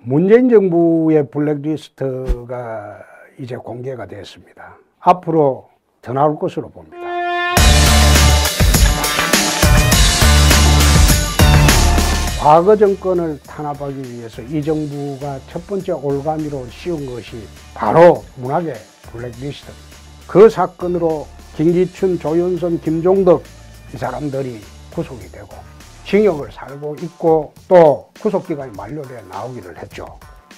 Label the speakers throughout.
Speaker 1: 문재인 정부의 블랙리스트가 이제 공개가 됐습니다. 앞으로 더 나올 것으로 봅니다. 과거 정권을 탄압하기 위해서 이 정부가 첫 번째 올가미로 씌운 것이 바로 문학의 블랙리스트. 그 사건으로 김기춘, 조윤선, 김종덕 이 사람들이 구속이 되고 징역을 살고 있고 또 구속기간이 만료돼 나오기를 했죠.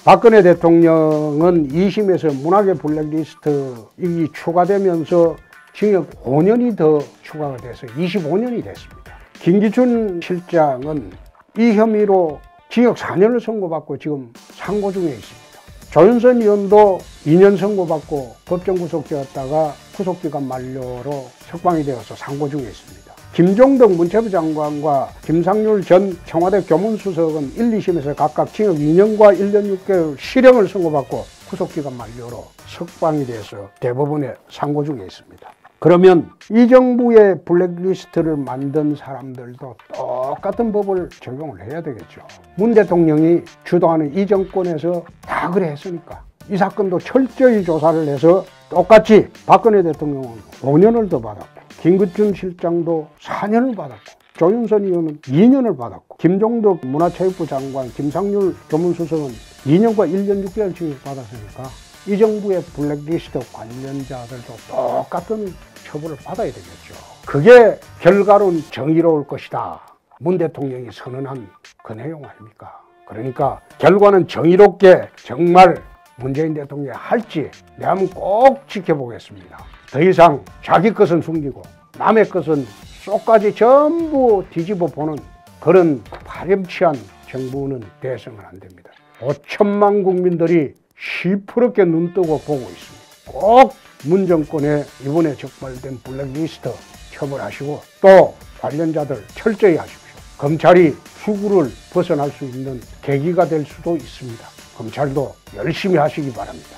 Speaker 1: 박근혜 대통령은 2심에서 문학의 블랙리스트이 추가되면서 징역 5년이 더 추가가 돼서 25년이 됐습니다. 김기춘 실장은 이 혐의로 징역 4년을 선고받고 지금 상고 중에 있습니다. 조윤선 의원도 2년 선고받고 법정 구속되었다가 구속기간 만료로 석방이 되어서 상고 중에 있습니다. 김종덕 문체부 장관과 김상률 전 청와대 교문수석은 1, 2심에서 각각 징역 2년과 1년 6개월 실형을 선고받고 구속기간 만료로 석방이 돼서 대법원에 상고 중에 있습니다. 그러면 이 정부의 블랙리스트를 만든 사람들도 똑같은 법을 적용을 해야 되겠죠. 문 대통령이 주도하는 이 정권에서 다 그래 했으니까 이 사건도 철저히 조사를 해서 똑같이 박근혜 대통령은 5년을 더 받았고 김기춘 실장도 4년을 받았고 조윤선 의원은 2년을 받았고 김종덕 문화체육부 장관, 김상률 교문수석은 2년과 1년 6개월 징역 받았으니까 이 정부의 블랙리스트 관련자들도 똑같은 처벌을 받아야 되겠죠. 그게 결과론 정의로울 것이다. 문 대통령이 선언한 그 내용 아닙니까? 그러니까 결과는 정의롭게 정말 문재인 대통령이 할지 내가 한번 꼭 지켜보겠습니다. 더 이상 자기 것은 숨기고 남의 것은 쏙까지 전부 뒤집어 보는 그런 파렴치한 정부는 돼서는 안 됩니다. 5천만 국민들이 시퍼렇게 눈뜨고 보고 있습니다. 꼭 문 정권에 이번에 적발된 블랙리스트 처벌하시고 또 관련자들 철저히 하십시오. 검찰이 수구를 벗어날 수 있는 계기가 될 수도 있습니다. 검찰도 열심히 하시기 바랍니다.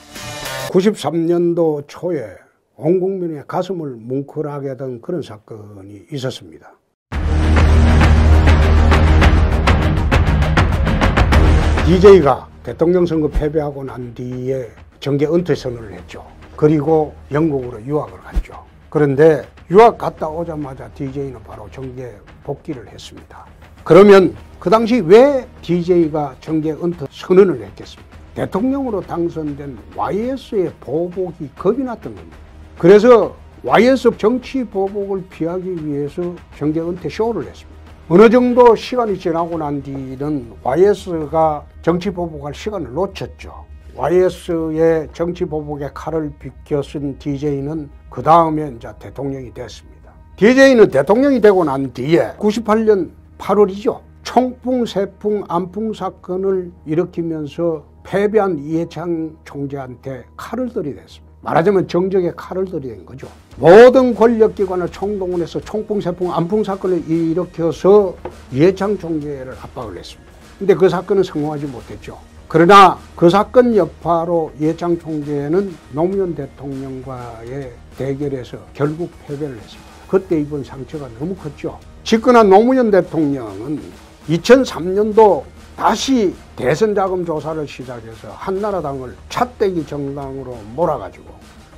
Speaker 1: 93년도 초에 온 국민의 가슴을 뭉클하게 하던 그런 사건이 있었습니다. DJ가 대통령 선거 패배하고 난 뒤에 정계 은퇴 선언을 했죠. 그리고 영국으로 유학을 갔죠. 그런데 유학 갔다 오자마자 DJ는 바로 정계 복귀를 했습니다. 그러면 그 당시 왜 DJ가 정계 은퇴 선언을 했겠습니까? 대통령으로 당선된 YS의 보복이 겁이 났던 겁니다. 그래서 YS 정치 보복을 피하기 위해서 정계 은퇴 쇼를 했습니다. 어느 정도 시간이 지나고 난 뒤는 YS가 정치 보복할 시간을 놓쳤죠. YS의 정치 보복의 칼을 비껴쓴 DJ는 그 다음에 이제 대통령이 됐습니다. DJ는 대통령이 되고 난 뒤에 98년 8월이죠. 총풍, 세풍, 안풍 사건을 일으키면서 패배한 이해창 총재한테 칼을 들이댔습니다. 말하자면 정적의 칼을 들이댄 거죠. 모든 권력기관을 총동원해서 총풍, 세풍, 안풍 사건을 일으켜서 이해창 총재를 압박을 했습니다. 근데 그 사건은 성공하지 못했죠. 그러나 그 사건 여파로 이해창 총재는 노무현 대통령과의 대결에서 결국 패배를 했습니다. 그때 입은 상처가 너무 컸죠. 집권한 노무현 대통령은 2003년도 다시 대선 자금 조사를 시작해서 한나라당을 차떼기 정당으로 몰아가지고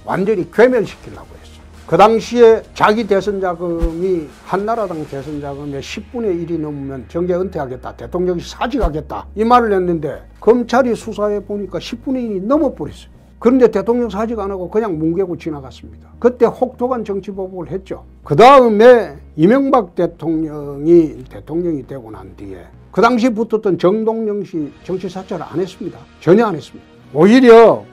Speaker 1: 완전히 괴멸시키려고 했어요. 그 당시에 자기 대선 자금이 한나라당 대선 자금의 10분의 1이 넘으면 정계 은퇴하겠다, 대통령이 사직하겠다 이 말을 했는데 검찰이 수사해 보니까 10분의 1이 넘어버렸어요. 그런데 대통령 사직 안 하고 그냥 뭉개고 지나갔습니다. 그때 혹독한 정치보복을 했죠. 그 다음에 이명박 대통령이 대통령이 되고 난 뒤에 그 당시 붙었던 정동영 씨 정치 사찰을 안 했습니다. 전혀 안 했습니다. 오히려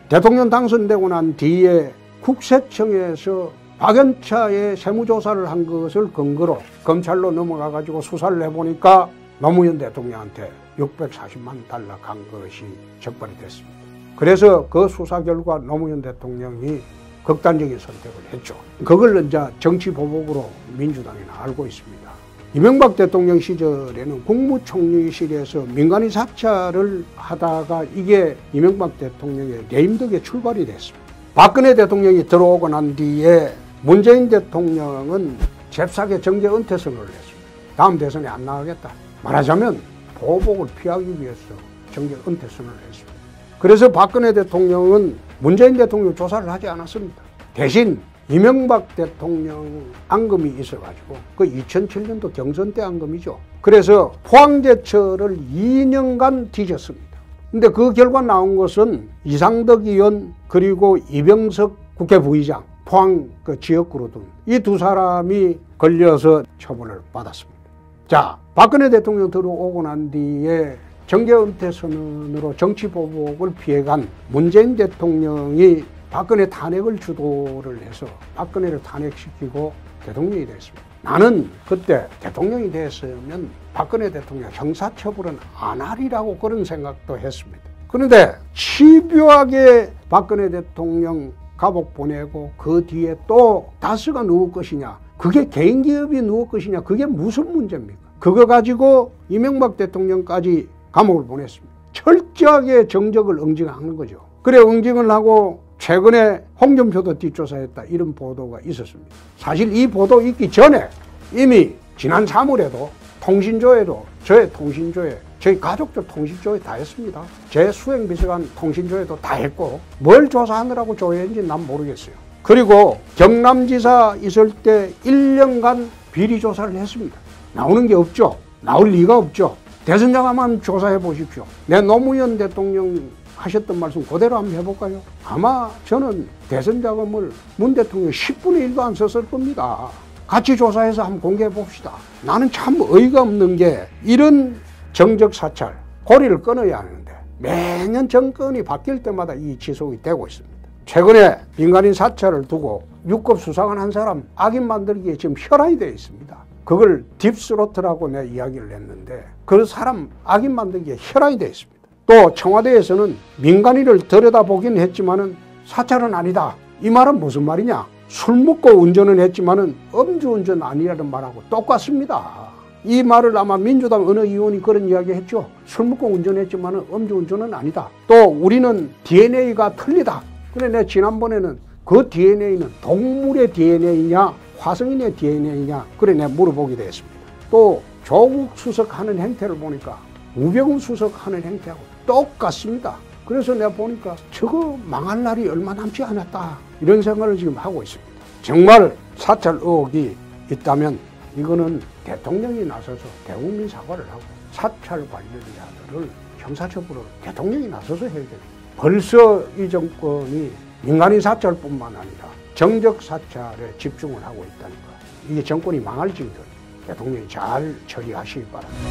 Speaker 1: 대통령 당선되고 난 뒤에 국세청에서 박연차의 세무조사를 한 것을 근거로 검찰로 넘어가 가지고 수사를 해보니까 노무현 대통령한테 640만 달러 간 것이 적발이 됐습니다. 그래서 그 수사 결과 노무현 대통령이 극단적인 선택을 했죠. 그걸 이제 정치 보복으로 민주당에는 알고 있습니다. 이명박 대통령 시절에는 국무총리실에서 민간인 사찰을 하다가 이게 이명박 대통령의 레임덕의 출발이 됐습니다. 박근혜 대통령이 들어오고 난 뒤에 문재인 대통령은 잽싸게 정계 은퇴 선언을 했습니다. 다음 대선에 안 나가겠다. 말하자면 보복을 피하기 위해서 정계 은퇴 선언을 했습니다. 그래서 박근혜 대통령은 문재인 대통령 조사를 하지 않았습니다. 대신 이명박 대통령 앙금이 있어가지고 그 2007년도 경선 때 앙금이죠. 그래서 포항제철을 2년간 뒤졌습니다. 근데 그 결과 나온 것은 이상덕 의원 그리고 이병석 국회 부의장 포항 그 지역구로 둔 이 두 사람이 걸려서 처벌을 받았습니다. 자, 박근혜 대통령 들어오고 난 뒤에 정계 은퇴 선언으로 정치 보복을 피해간 문재인 대통령이 박근혜 탄핵을 주도를 해서 박근혜를 탄핵시키고 대통령이 됐습니다. 나는 그때 대통령이 됐으면 박근혜 대통령 형사처벌은 안 하리라고 그런 생각도 했습니다. 그런데 집요하게 박근혜 대통령 감옥 보내고 그 뒤에 또 다스가 누구 것이냐, 그게 개인기업이 누구 것이냐, 그게 무슨 문제입니까? 그거 가지고 이명박 대통령까지 감옥을 보냈습니다. 철저하게 정적을 응징하는 거죠. 그래 응징을 하고 최근에 홍준표도 뒷조사했다 이런 보도가 있었습니다. 사실 이 보도 있기 전에 이미 지난 3월에도 통신조회도 저의 통신조회, 저희 가족들 통신조회 다 했습니다. 제 수행비서관 통신조회도 다 했고 뭘 조사하느라고 조회했는지 난 모르겠어요. 그리고 경남지사 있을 때 1년간 비리조사를 했습니다. 나오는 게 없죠. 나올 리가 없죠. 대선자금만 조사해 보십시오. 내 노무현 대통령 하셨던 말씀 그대로 한번 해볼까요? 아마 저는 대선자금을 문 대통령 10분의 1도 안 썼을 겁니다. 같이 조사해서 한번 공개해 봅시다. 나는 참 어이가 없는 게 이런 정적 사찰, 고리를 끊어야 하는데 매년 정권이 바뀔 때마다 이 지속이 되고 있습니다. 최근에 민간인 사찰을 두고 6급 수사관 한 사람 악인 만들기에 지금 혈안이 되어 있습니다. 그걸 딥스로트라고 내가 이야기를 했는데 그 사람 악인 만들기에 혈안이 되어 있습니다. 또 청와대에서는 민간인을 들여다보긴 했지만은 사찰은 아니다. 이 말은 무슨 말이냐? 술 먹고 운전은 했지만은 음주운전 아니라는 말하고 똑같습니다. 이 말을 아마 민주당 어느 의원이 그런 이야기 했죠. 술 먹고 운전했지만은 음주운전은 아니다. 또 우리는 DNA가 틀리다. 그래 내가 지난번에는 그 DNA는 동물의 DNA냐 화성인의 DNA냐 그래 내가 물어보기도 했습니다. 또 조국 수석하는 행태를 보니까 우병우 수석하는 행태하고 똑같습니다. 그래서 내가 보니까 저거 망할 날이 얼마 남지 않았다 이런 생각을 지금 하고 있습니다. 정말 사찰 의혹이 있다면 이거는 대통령이 나서서 대국민 사과를 하고 사찰 관련자들을 형사처벌을 대통령이 나서서 해야 됩니다. 벌써 이 정권이 민간인 사찰뿐만 아니라 정적 사찰에 집중을 하고 있다는 거. 이게 정권이 망할 징조입니다. 대통령이 잘 처리하시기 바랍니다.